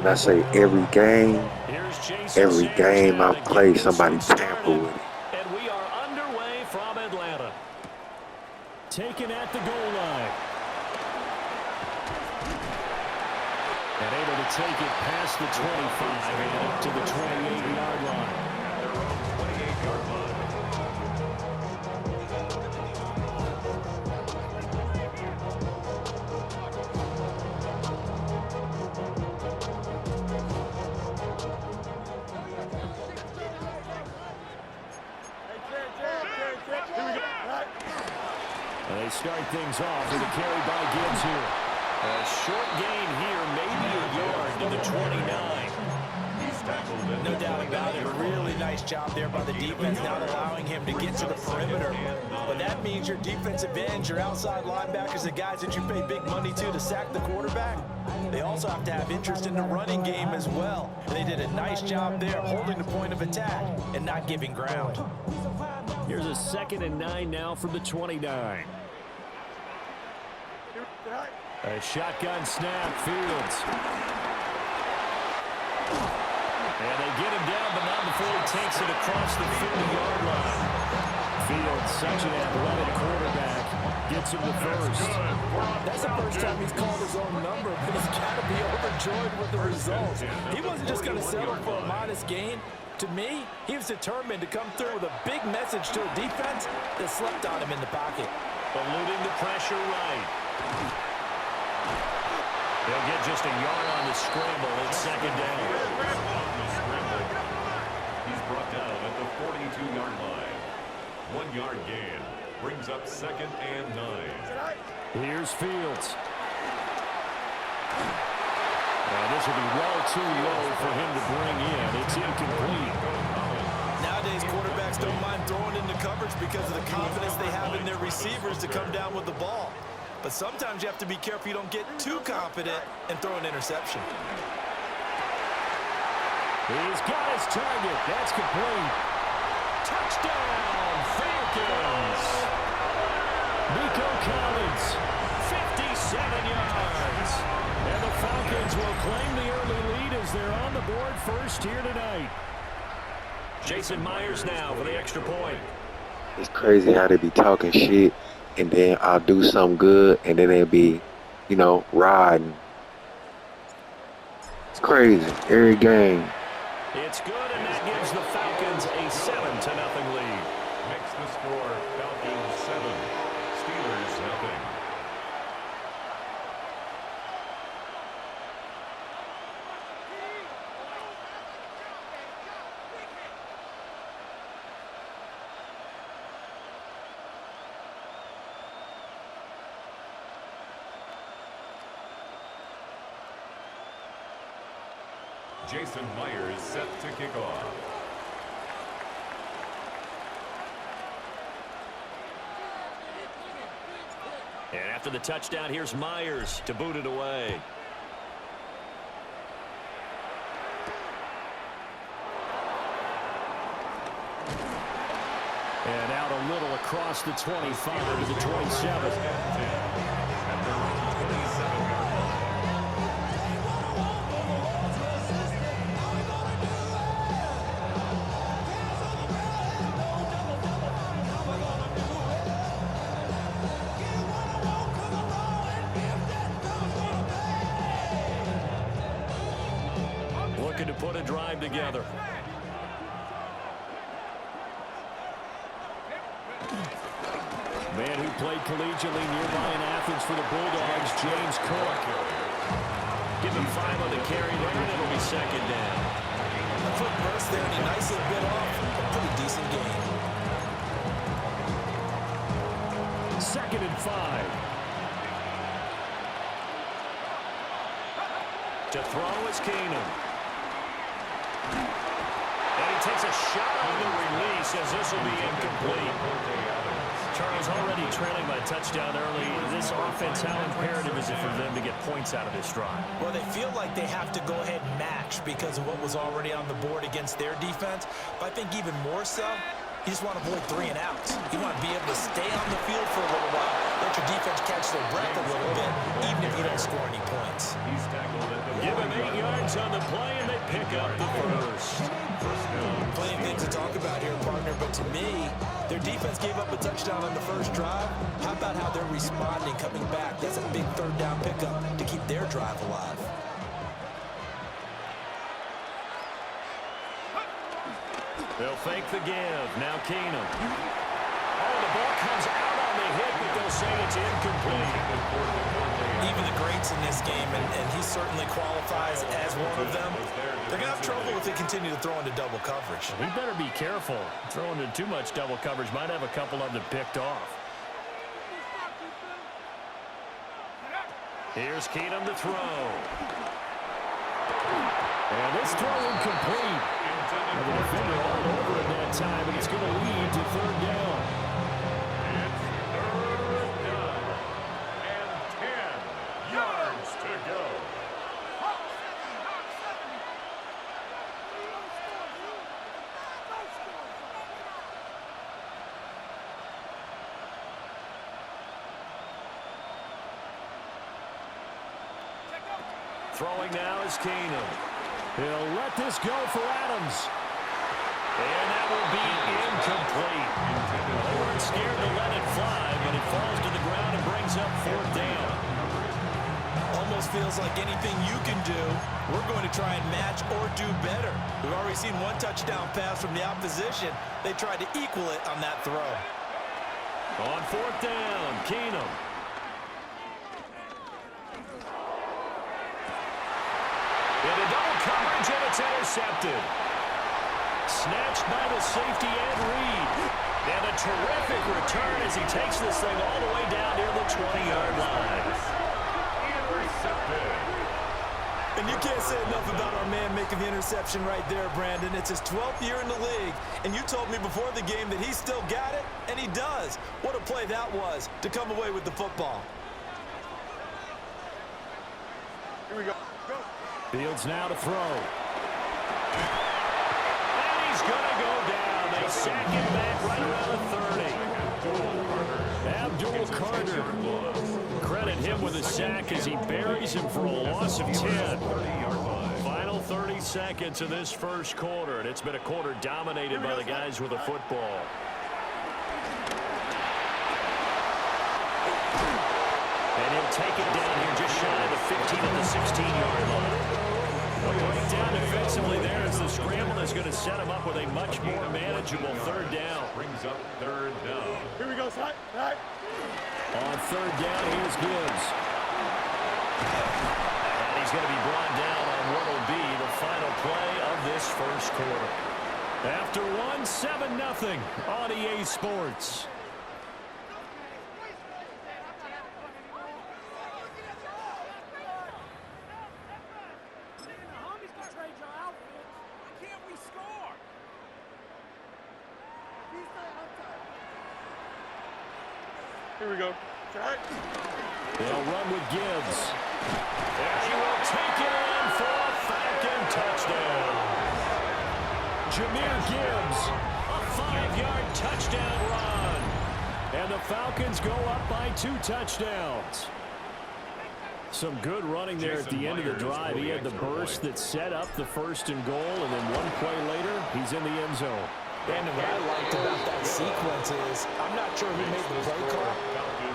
I say every game I play, somebody tamper with it. And we are underway from Atlanta. Taken at the goal line. And able to take it past the 25 and up to the 28-yard line. Their own 28-yard line. And they start things off with a carry by Gibbs here. A short gain here, maybe a yard to the 29. He's tackled. No doubt about it. A really nice job there by the defense, not allowing him to get to the perimeter. But that means your defensive ends, your outside linebackers, the guys that you pay big money to sack the quarterback, they also have to have interest in the running game as well. They did a nice job there holding the point of attack and not giving ground. Here's a 2nd and 9 now from the 29. A shotgun snap, Fields. And they get him down, but not before he takes it across the 50-yard line. Fields, such an athletic quarterback, gets him the first. That's the first time he's called his own number, but he's got to be overjoyed with the results. He wasn't just going to settle for a modest gain. To me, he was determined to come through with a big message to a defense that slept on him in the pocket. Eluding the pressure right. They'll get just a yard on the scramble. It's 2nd down. He's brought down at the 42-yard line. 1-yard gain brings up 2nd and 9. Here's Fields. This will be well too low for him to bring in. It's incomplete. Nowadays, quarterbacks don't mind throwing into coverage because of the confidence they have in their receivers to come down with the ball. But sometimes you have to be careful you don't get too confident and throw an interception. He's got his target. That's complete. Touchdown, Falcons. Nico Collins, 57 yards. And the Falcons will claim the early lead as they're on the board first here tonight. Jason Myers now for the extra point. It's crazy how they be talking shit, and then I'll do something good, and then they'll be, riding. It's crazy. Every game. It's good, and that gives the Falcons a 7-0 lead. Makes the score Falcons 7, Steelers 0. Jason Myers set to kick off. And after the touchdown, here's Myers to boot it away. And out a little across the 25 to the 27. Looking to put a drive together. Man who played collegiately nearby in Athens for the Bulldogs, James Cook. Give him 5 on the carry there, and it'll be 2nd down. A quick burst there, and a nice little bit off. A pretty decent game. 2nd and 5. To throw is Keenum. And he takes a shot on the release as this will be incomplete. Charles, already trailing by a touchdown early. This offense, how imperative is it for them to get points out of this drive? Well, they feel like they have to go ahead and match because of what was already on the board against their defense. But I think even more so, You just want to avoid 3 and outs. You want to be able to stay on the field for a little while, let your defense catch their breath a little bit, even if you don't score any points. He's tackled at the Give him 8 yards on the play, and they pick up the first. Plenty of things to talk about here, partner, but to me, their defense gave up a touchdown on the first drive. How about how they're responding, coming back? That's a big 3rd down pickup to keep their drive alive. They'll fake the give. Now Keenum. Oh, the ball comes out on the hit, but they'll say it's incomplete. Even the greats in this game, and he certainly qualifies as one of them, they're going to have trouble if they continue to throw into double coverage. We better be careful. Throwing into too much double coverage might have a couple of them picked off. Here's Keenum to throw. And this throw incomplete. The defender all over it that time, and it's going to lead to 3rd down. It's 3rd down and 10 yards to go. Throwing now is Keenum. He'll let this go for Adams. And that will be incomplete. They weren't scared to let it fly, but it falls to the ground and brings up 4th down. Almost feels like anything you can do, we're going to try and match or do better. We've already seen 1 touchdown pass from the opposition. They tried to equal it on that throw. On 4th down, Keenum. Into double coverage, and it's intercepted. Snatched by the safety Ed Reed. And a terrific return as he takes this thing all the way down near the 20-yard line. Intercepted. And you can't say enough about our man making the interception right there, Brandon. It's his 12th year in the league, and you told me before the game that he still got it, and he does. What a play that was to come away with the football. Here we go. Fields now to throw. And he's going to go down. They sack him back right around the 30. Abdul Carter. Credit him with a sack as he buries him for a loss of 10. Final 30 seconds of this first quarter, and it's been a quarter dominated by the guys with the football. And he'll take it down here just shy of the 15 and the 16-yard line. A breakdown defensively there as the scramble is going to set him up with a much more manageable 3rd down. Brings up 3rd down. Here we go, side. On 3rd down, here's Gibbs. And he's going to be brought down on what will be the final play of this first quarter. After 7-0 on EA Sports. Here we go. They'll run with Gibbs. And he will take it in for a Falcon touchdown. Jahmyr Gibbs, a 5-yard touchdown run. And the Falcons go up by 2 touchdowns. Some good running there at the end of the drive. He had the burst that set up the 1st and goal, and then 1 play later, he's in the end zone. And what I liked about that sequence is, I'm not sure who made the play call,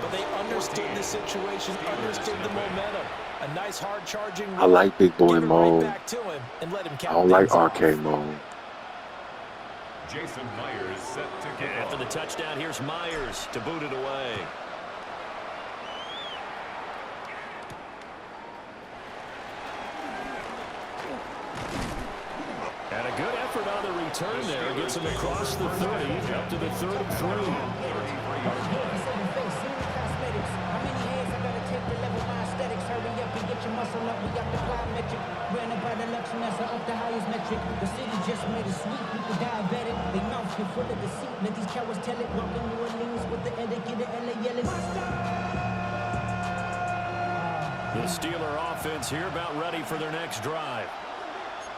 but they understood the situation, understood the momentum. A nice hard-charging run. I like Big Boy Moan. Right back to him and let him I don't like Arcade Moan. Jason Myers set to get After the touchdown, here's Myers to boot it away. And a good effort on the return there. Gets him across the 30, up to the 33. The city just made it sweet. People diabetic. They mouths get full of deceit. Let these cowards tell it. Walking New Orleans with the etiquette of LA yelling. The Steeler offense here about ready for their next drive.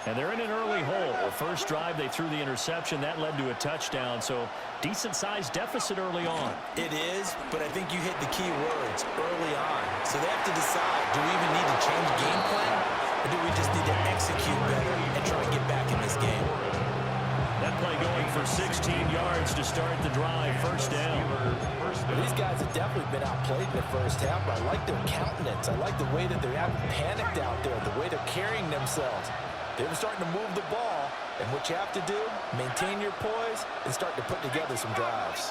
And they're in an early hole. The first drive, they threw the interception. That led to a touchdown, so decent-sized deficit early on. It is, but I think you hit the key words, early on. So they have to decide, do we even need to change game plan, or do we just need to execute better and try and get back in this game? That play going for 16 yards to start the drive, first down. Well, these guys have definitely been outplayed in the first half, but I like their countenance. I like the way that they haven't panicked out there, the way they're carrying themselves. They're starting to move the ball, and what you have to do, maintain your poise and start to put together some drives.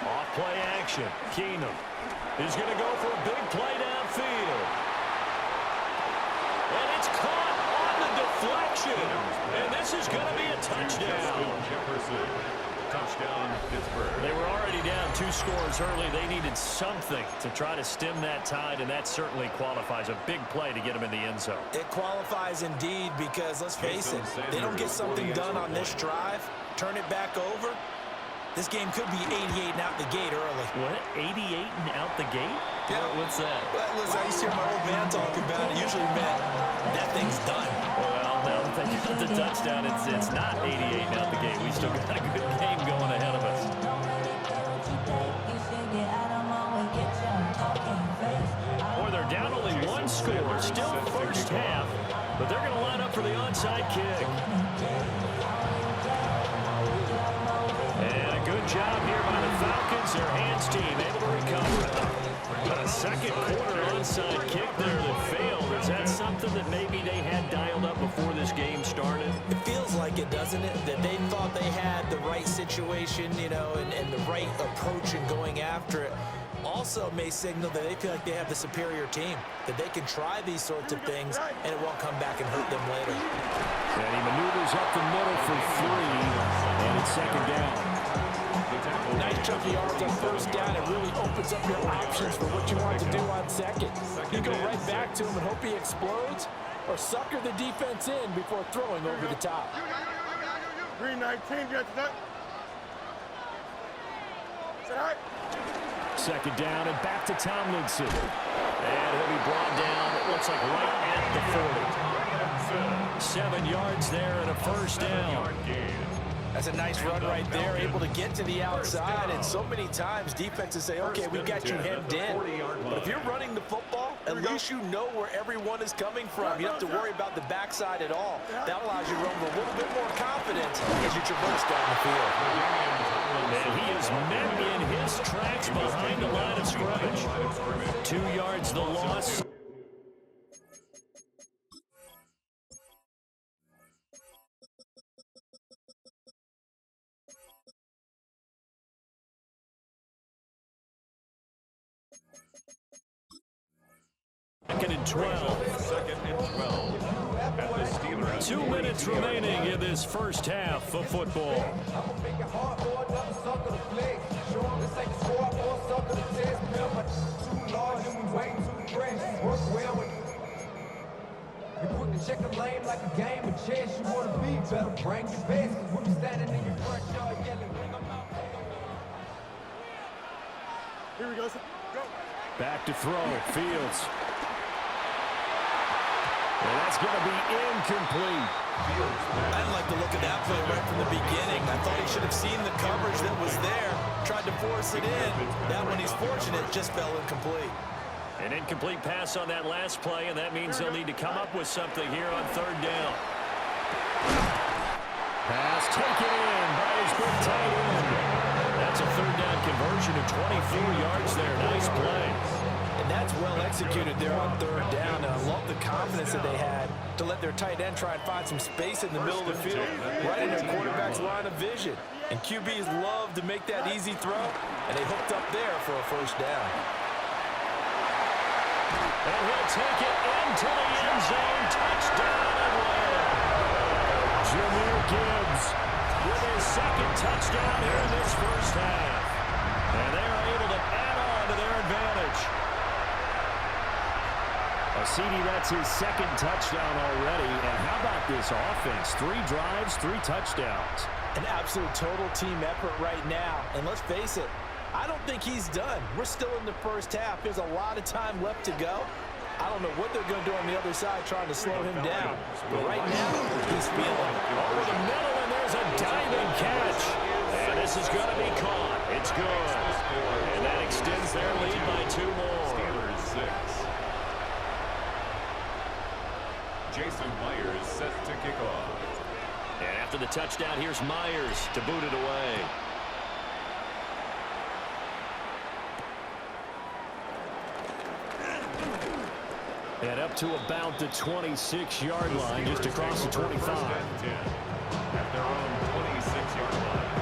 Off play action. Keenum is going to go for a big play downfield. And it's caught on the deflection. And this is going to be a touchdown. Jefferson. Touchdown, Pittsburgh. They were already down 2 scores early. They needed something to try to stem that tide, and that certainly qualifies. A big play to get them in the end zone. It qualifies indeed because, let's face it, they don't get something done on this drive, turn it back over, this game could be 88 and out the gate early. What? 88 and out the gate? Yeah. What's that? Well, listen, I used to hear my old man talking about it. Usually meant that thing's done. Well, now that they got the touchdown, it's not 88 and out the gate. We still got a good game going ahead of us. Boy, they're down only 1 score. Still first half, but they're going to line up for the onside kick. And a good job here by the Falcons. Their hands team able to recover. But a second quarter onside kick there that failed. Is that something that maybe they had dialed up before this game started? It feels like it, doesn't it? That they thought they had the right situation, you know, and the right approach in going after it. Also may signal that they feel like they have the superior team, that they can try these sorts of things and it won't come back and hurt them later. And he maneuvers up the middle for 3, and it's second down. Nice chunky yards on first down. It really opens up your options for what you want to do on second. You go right back to him and hope he explodes, or sucker the defense in before throwing over the top. Green 19, get that. Is that right? Second down and back to Tomlinson. And he'll be brought down, it looks like right at the 40. 7 yards there and a first down. That's a nice run right there, able to get to the outside. And so many times defenses say, okay, we got you hemmed in. But if you're running the football, at least you know where everyone is coming from. You don't have to worry about the backside at all. That allows you to run with a little bit more confidence as you traverse down the field. And he is met in his tracks behind the line of scrimmage. 2 yards the loss. Second and 12. Second and 12. At the Steelers. 2 minutes remaining in this first half of football. Check the lane like a game of chess. You want to be better, bring your best. Cause when you standing in your front yard yelling, bring them out. Here we go. Go. Back to throw. Fields. And that's going to be incomplete. I didn't like the look of that play right from the beginning. I thought he should have seen the coverage that was there, tried to force it in. That one, he's fortunate, just fell incomplete. An incomplete pass on that last play, and that means they'll need to come up with something here on third down. Pass taken in by his good tight end. That's a third down conversion of 24 yards there. Nice play. And that's well executed there on third down. And I love the confidence that they had to let their tight end try and find some space in the middle of the field, right in their quarterback's line of vision. And QBs love to make that easy throw, and they hooked up there for a first down. And he'll take it into the end zone. Touchdown Atlanta. Jahmyr Gibbs with his second touchdown here in this first half. And they're able to add on to their advantage. CD, that's his second touchdown already. And how about this offense? 3 drives, 3 touchdowns. An absolute total team effort right now. And let's face it, I don't think he's done. We're still in the first half. There's a lot of time left to go. I don't know what they're going to do on the other side trying to slow him down. But right now, he's feeling it. Over the middle, and there's a diving catch. And this is going to be caught. It's good. And that extends their lead by 2 more. Steelers 6. Jason Myers set to kick off. And after the touchdown, here's Myers to boot it away. And up to about the 26-yard line, just across the 25. At their own 26-yard line.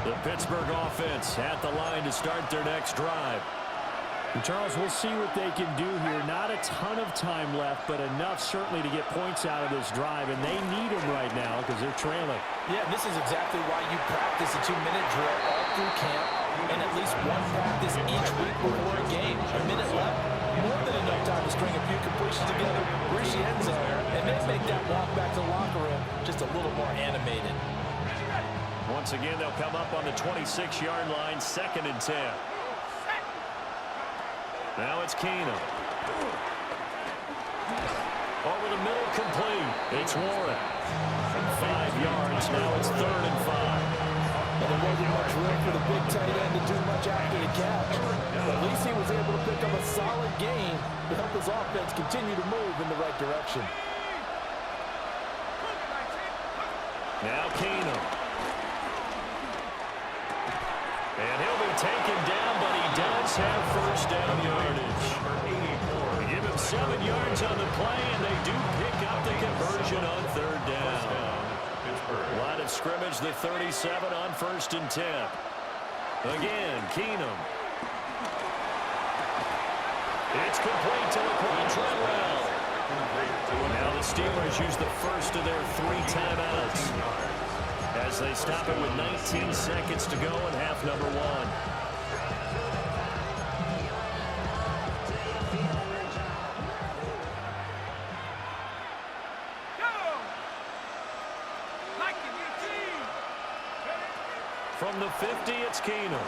The Pittsburgh offense at the line to start their next drive. And Charles, we'll see what they can do here. Not a ton of time left, but enough certainly to get points out of this drive, and they need them right now because they're trailing. Yeah, this is exactly why you practice a 2-minute drill all through camp and at least one practice each week before a game. A minute left, more than enough time to string a few completions together, reach the end zone, and then make that walk back to the locker room just a little more animated. Once again, they'll come up on the 26-yard line, 2nd and 10. Now it's Keenum. Over the middle, complete. It's Warren. 5 yards. Now it's 3rd and 5. And there wasn't much room for the big tight end to do much after the catch. But at least he was able to pick up a solid gain to help his offense continue to move in the right direction. Now Keenum. And he'll be taken down, but he does have first down yardage. They give him 7 yards on the play, and they do pick up the conversion on 3rd down. Line of scrimmage, the 37 on 1st and 10. Again, Keenum. It's complete to Laquan Treadwell. Now the Steelers use the first of their 3 timeouts as they stop it with 19 seconds to go in half number 1. From the 50, it's Keenum.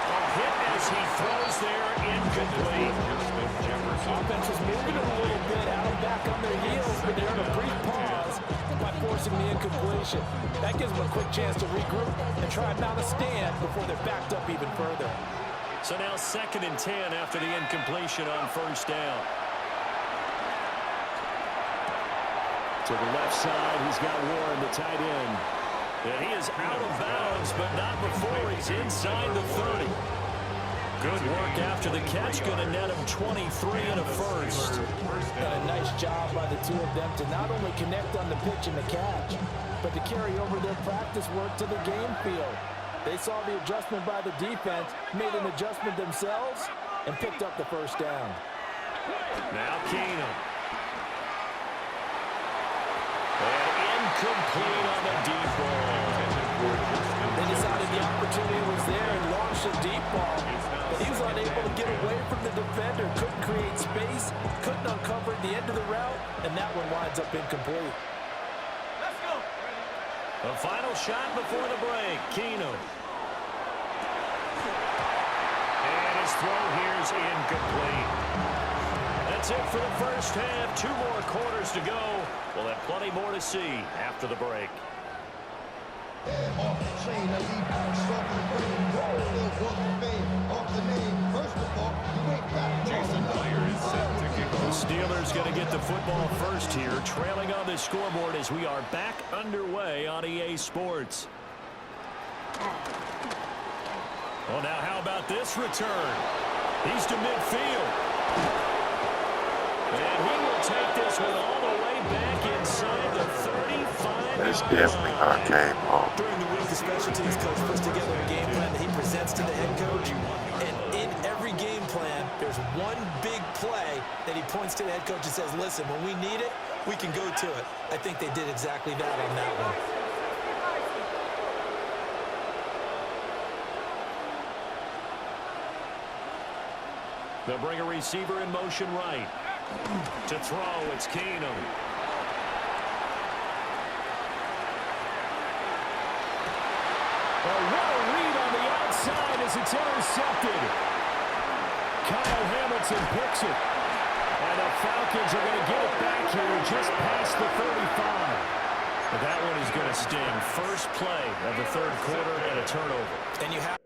A hit as he throws there, incomplete. Offense is moving a little bit out and back on their heels, but they're in a brief pause by forcing the incompletion. That gives them a quick chance to regroup and try and mount a stand before they're backed up even further. So now 2nd and 10 after the incompletion on 1st down. To the left side, he's got Warren, the tight end. And he is out of bounds, but not before he's inside the 30. Good work after the catch, going to net him 23 and a first. And a nice job by the two of them to not only connect on the pitch and the catch, but to carry over their practice work to the game field. They saw the adjustment by the defense, made an adjustment themselves, and picked up the first down. Now Keenum. And incomplete on the deep ball. They decided the opportunity was there and launched a deep ball. But he was unable to get away from the defender, couldn't create space, couldn't uncover the end of the route, and that one winds up incomplete. Let's go. The final shot before the break, Keenum. And his throw here is incomplete. That's it for the first half. 2 more quarters to go. We'll have plenty more to see after the break. Off the chain, a lead back, stalking, breaking, roll, still walking, fame, off the name. First of all, you ain't got Jason Myers set to kick The off. Steelers going to get the football first here, trailing on the scoreboard as we are back underway on EA Sports. Well, now how about this return? He's to midfield. And he will take this one all the way back inside the 35. That's definitely our game ball. During the week, the special teams coach puts together a game plan that he presents to the head coach. And in every game plan, there's one big play that he points to the head coach and says, listen, when we need it, we can go to it. I think they did exactly that on that one. They'll bring a receiver in motion right. To throw, it's Keenum. Oh, what a read on the outside as it's intercepted. Kyle Hamilton picks it. And the Falcons are going to get it back here just past the 35. But that one is going to sting. First play of the third quarter and a turnover. And you have